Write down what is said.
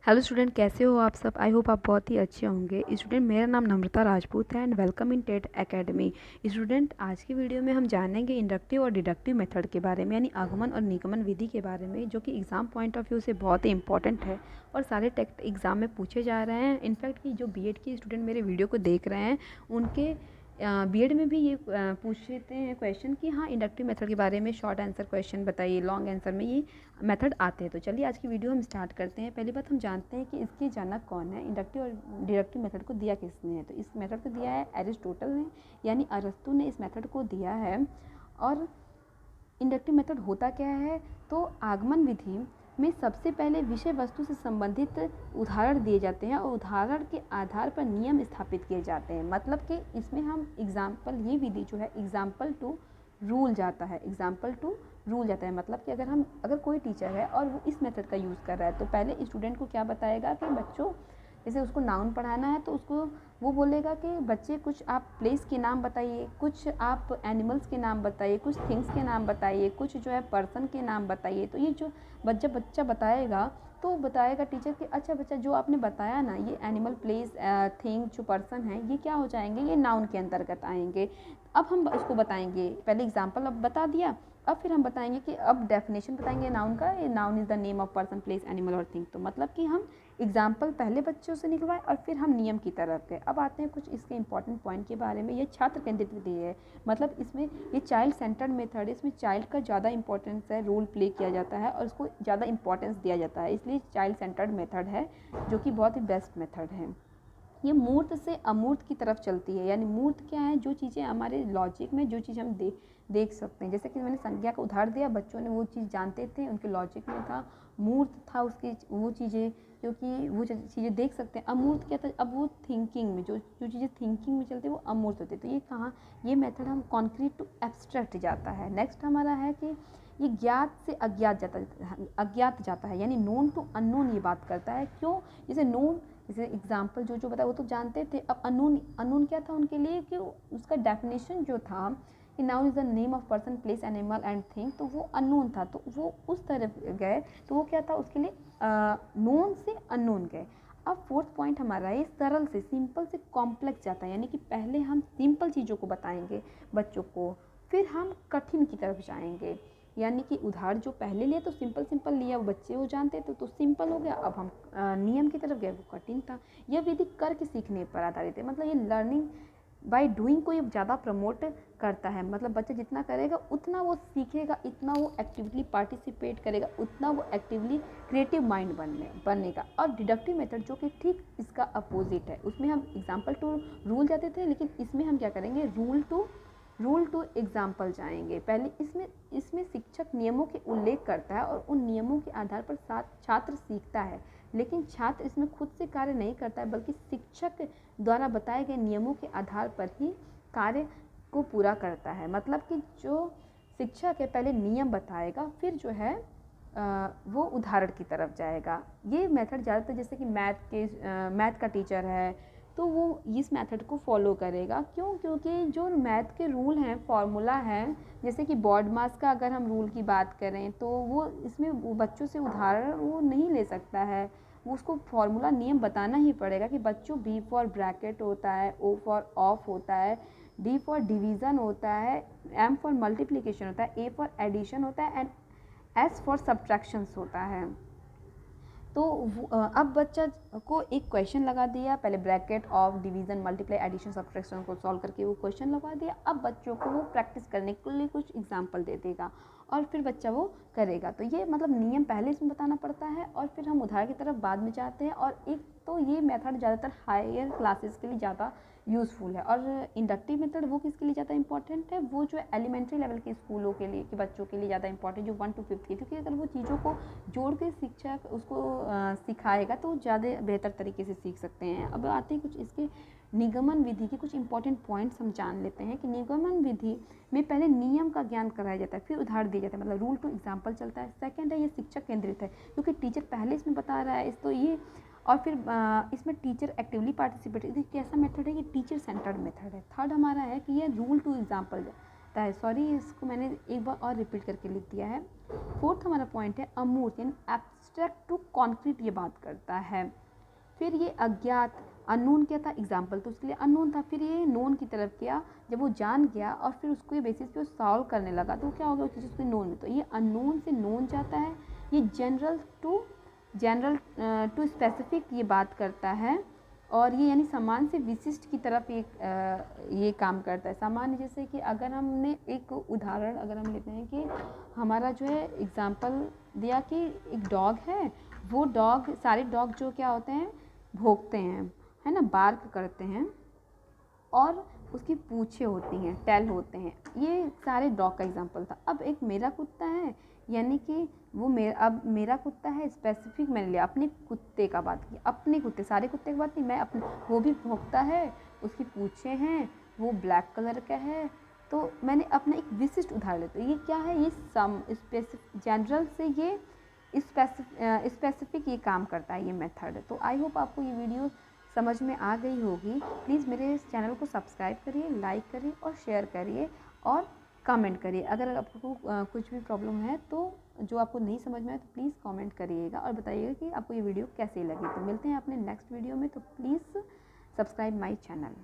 Hello student, कैसे हो आप सब। आई होप आप बहुत ही अच्छे होंगे। स्टूडेंट, मेरा नाम नम्रता राजपूत है and welcome in TET academy. Student, आज की वीडियो में हम जानेंगे इंडक्टिव और डिडक्टिव मेथड के बारे में, यानी आगमन और निगमन विधि के बारे में, जो कि एग्ज़ाम पॉइंट ऑफ व्यू से बहुत ही इंपॉर्टेंट है और सारे टेट एग्ज़ाम में पूछे जा रहे हैं। इनफैक्ट कि जो बीएड के स्टूडेंट मेरे वीडियो को देख रहे हैं उनके बीएड में भी ये पूछते हैं क्वेश्चन कि हाँ, इंडक्टिव मेथड के बारे में शॉर्ट आंसर क्वेश्चन बताइए, लॉन्ग आंसर में ये मेथड आते हैं। तो चलिए आज की वीडियो हम स्टार्ट करते हैं। पहली बात हम जानते हैं कि इसके जनक कौन है, इंडक्टिव और डिडक्टिव मेथड को दिया किसने है। तो इस मेथड को दिया है एरिस्टोटल ने, यानी अरस्तु ने इस मेथड को दिया है। और इंडक्टिव मेथड होता क्या है, तो आगमन विधि में सबसे पहले विषय वस्तु से संबंधित उदाहरण दिए जाते हैं और उदाहरण के आधार पर नियम स्थापित किए जाते हैं। मतलब कि इसमें हम एग्जाम्पल, ये विधि जो है एग्जाम्पल टू रूल जाता है, एग्जाम्पल टू रूल जाता है। मतलब कि अगर कोई टीचर है और वो इस मेथड का यूज़ कर रहा है तो पहले स्टूडेंट को क्या बताएगा कि बच्चों, जैसे उसको नाउन पढ़ाना है तो उसको वो बोलेगा कि बच्चे कुछ आप प्लेस के नाम बताइए, कुछ आप एनिमल्स के नाम बताइए, कुछ थिंग्स के नाम बताइए, कुछ जो है पर्सन के नाम बताइए। तो ये जो बच्चा बताएगा तो बताएगा टीचर कि अच्छा बच्चा, जो आपने बताया ना, ये एनिमल, प्लेस, थिंग, जो पर्सन है, ये क्या हो जाएंगे, ये नाउन के अंतर्गत आएंगे। अब हम उसको बताएंगे, पहले एग्जाम्पल अब बता दिया, अब फिर हम बताएंगे कि अब डेफिनेशन बताएंगे नाउन का। ये noun is the name of person, place, animal और थिंग। तो मतलब कि हम एग्जाम्पल पहले बच्चों से निकलवाए और फिर हम नियम की तरफ गए। अब आते हैं कुछ इसके इंपॉर्टेंट पॉइंट के बारे में। ये छात्र केंद्रित विधि है, मतलब इसमें ये चाइल्ड सेंटर्ड मेथड है। इसमें चाइल्ड का ज़्यादा इंपॉर्टेंस है, रोल प्ले किया जाता है और उसको ज़्यादा इंपॉर्टेंस दिया जाता है, इसलिए चाइल्ड सेंटर्ड मेथड है, जो कि बहुत ही बेस्ट मेथड है। ये मूर्त से अमूर्त की तरफ चलती है, यानी मूर्त क्या है, जो चीज़ें हमारे लॉजिक में, जो चीज़ हम देख सकते हैं। जैसे कि मैंने संज्ञा का उदाहरण दिया, बच्चों ने वो चीज़ जानते थे, उनके लॉजिक में था। मूर्त था उसकी वो चीज़ें, क्योंकि वो चीज़ें देख सकते हैं। अमूर्त क्या था, अब वो थिंकिंग में, जो चीज़ें थिंकिंग में चलती है वो अमूर्त होती है। तो ये कहाँ, ये मेथड हम कॉन्क्रीट टू एब्स्ट्रैक्ट जाता है। नेक्स्ट हमारा है कि ये ज्ञात से अज्ञात जाता है, यानी नोन टू अननोन ये बात करता है। क्यों, जैसे नोन, जैसे एग्जाम्पल जो बताया वो तो जानते थे। अब अननोन, अननोन क्या था उनके लिए, कि उसका डेफिनेशन जो था कि noun is the name of person, place, animal and thing, तो वो अननोन था, तो वो उस तरफ गए। तो वो क्या था उसके लिए, नोन से अननोन गए। अब फोर्थ पॉइंट हमारा है, सरल से, सिंपल से कॉम्प्लेक्स जाता है, यानी कि पहले हम सिंपल चीज़ों को बताएंगे बच्चों को, फिर हम कठिन की तरफ जाएंगे। यानी कि उदाहरण जो पहले लिए तो सिंपल सिंपल लिया, वो बच्चे वो जानते थे तो सिंपल हो गया। अब हम नियम की तरफ गए, वो कठिन था। यह विधि करके सीखने पर आधारित है, मतलब ये लर्निंग बाय डूइंग को ये ज़्यादा प्रमोट करता है। मतलब बच्चा जितना करेगा उतना वो सीखेगा, इतना वो एक्टिवली पार्टिसिपेट करेगा, उतना वो एक्टिवली क्रिएटिव माइंड बनेगा। और डिडक्टिव मेथड जो कि ठीक इसका अपोजिट है, उसमें हम एग्जाम्पल टू रूल जाते थे, लेकिन इसमें हम क्या करेंगे, रूल टू एग्जाम्पल जाएंगे। पहले इसमें इसमें शिक्षक नियमों के उल्लेख करता है और उन नियमों के आधार पर छात्र सीखता है, लेकिन छात्र इसमें खुद से कार्य नहीं करता है, बल्कि शिक्षक द्वारा बताए गए नियमों के आधार पर ही कार्य को पूरा करता है। मतलब कि जो शिक्षक है पहले नियम बताएगा, फिर जो है वो उदाहरण की तरफ जाएगा। ये मेथड ज़्यादातर, जैसे कि मैथ का टीचर है तो वो इस मेथड को फॉलो करेगा। क्यों, क्योंकि जो मैथ के रूल हैं, फॉर्मूला हैं, जैसे कि बॉड मास का अगर हम रूल की बात करें तो वो इसमें वो बच्चों से उदाहरण वो नहीं ले सकता है, वो उसको फॉर्मूला नियम बताना ही पड़ेगा कि बच्चों बी फॉर ब्रैकेट होता है, ओ फॉर ऑफ होता है, डी फॉर डिवीज़न होता है, एम फॉर मल्टीप्लिकेशन होता है, ए फॉर एडिशन होता है एंड एस फॉर सब्ट्रैक्शंस होता है। तो अब बच्चा को एक क्वेश्चन लगा दिया, पहले bracket, of, division, multiply, addition, subtraction को सॉल्व करके वो क्वेश्चन लगा दिया। अब बच्चों को वो प्रैक्टिस करने के लिए कुछ एग्जाम्पल दे देगा और फिर बच्चा वो करेगा। तो ये मतलब नियम पहले इसमें बताना पड़ता है और फिर हम उदाहरण की तरफ बाद में जाते हैं। और एक तो ये मेथड ज़्यादातर हायर क्लासेस के लिए ज़्यादा यूज़फुल है। और इंडक्टिव मेथड वो किसके लिए ज़्यादा इंपॉर्टेंट है, वो जो एलिमेंट्री लेवल के स्कूलों के लिए, कि बच्चों के लिए ज़्यादा इंपॉर्टेंट, जो 1 to 5 के, क्योंकि अगर वो चीज़ों को जोड़ के शिक्षक उसको सिखाएगा तो ज़्यादा बेहतर तरीके से सीख सकते हैं। अब आते हैं कुछ इसके निगमन विधि के कुछ इंपॉर्टेंट पॉइंट्स हम जान लेते हैं। कि निगमन विधि में पहले नियम का ज्ञान कराया जाता है, फिर उदाहरण दिया जाता है, मतलब रूल टू एग्जाम्पल चलता है। सेकंड है, ये शिक्षक केंद्रित है, क्योंकि टीचर पहले इसमें बता रहा है तो ये, और फिर इसमें टीचर एक्टिवली पार्टिसिपेट, कैसा मेथड है, ये टीचर सेंटर्ड मेथड है। थर्ड हमारा है कि ये रूल टू एग्जाम्पल करता है। सॉरी, इसको मैंने एक बार और रिपीट करके लिख दिया है। फोर्थ हमारा पॉइंट है अमूर्त यानी एब्स्ट्रैक्ट टू कॉन्क्रीट, ये बात करता है। फिर ये अज्ञात, अननोन क्या था एग्जाम्पल, तो उसके लिए अननोन था। फिर ये नोन की तरफ गया, जब वो जान गया और फिर उसको ये बेसिस पे वो सॉल्व करने लगा तो क्या हो गया उस चीज़ उसके नोन में, तो ये अननोन से नोन जाता है। ये जनरल टू स्पेसिफिक ये बात करता है। और ये यानी सामान्य से विशिष्ट की तरफ ये काम करता है। सामान्य जैसे कि अगर हमने एक उदाहरण अगर हम लेते हैं कि हमारा जो है एग्जाम्पल दिया कि एक डॉग है, वो डॉग, सारे डॉग जो क्या होते हैं भौंकते हैं, है ना, बार्क करते हैं और उसकी पूँछें होती हैं, टेल होते हैं। ये सारे डॉग का एग्जांपल था। अब एक मेरा कुत्ता है, यानी कि वो अब मेरा कुत्ता है, स्पेसिफिक मैंने लिया, अपने कुत्ते का बात की, अपने कुत्ते, सारे कुत्ते की बात नहीं, मैं अपने, वो भी भौंकता है, उसकी पूँछें हैं, वो ब्लैक कलर का है, तो मैंने अपना एक विशिष्ट उदाहरण लेते हैं। ये क्या है, ये सम स्पेसिफिक, जनरल से ये स्पेसिफिक ये काम करता है, ये मेथड। तो आई होप आपको ये वीडियो समझ में आ गई होगी। प्लीज़ मेरे इस चैनल को सब्सक्राइब करिए, लाइक करिए और शेयर करिए और कमेंट करिए। अगर आपको कुछ भी प्रॉब्लम है तो जो आपको नहीं समझ में आए तो प्लीज़ कमेंट करिएगा और बताइएगा कि आपको ये वीडियो कैसी लगी। तो मिलते हैं अपने नेक्स्ट वीडियो में, तो प्लीज़ सब्सक्राइब माई चैनल।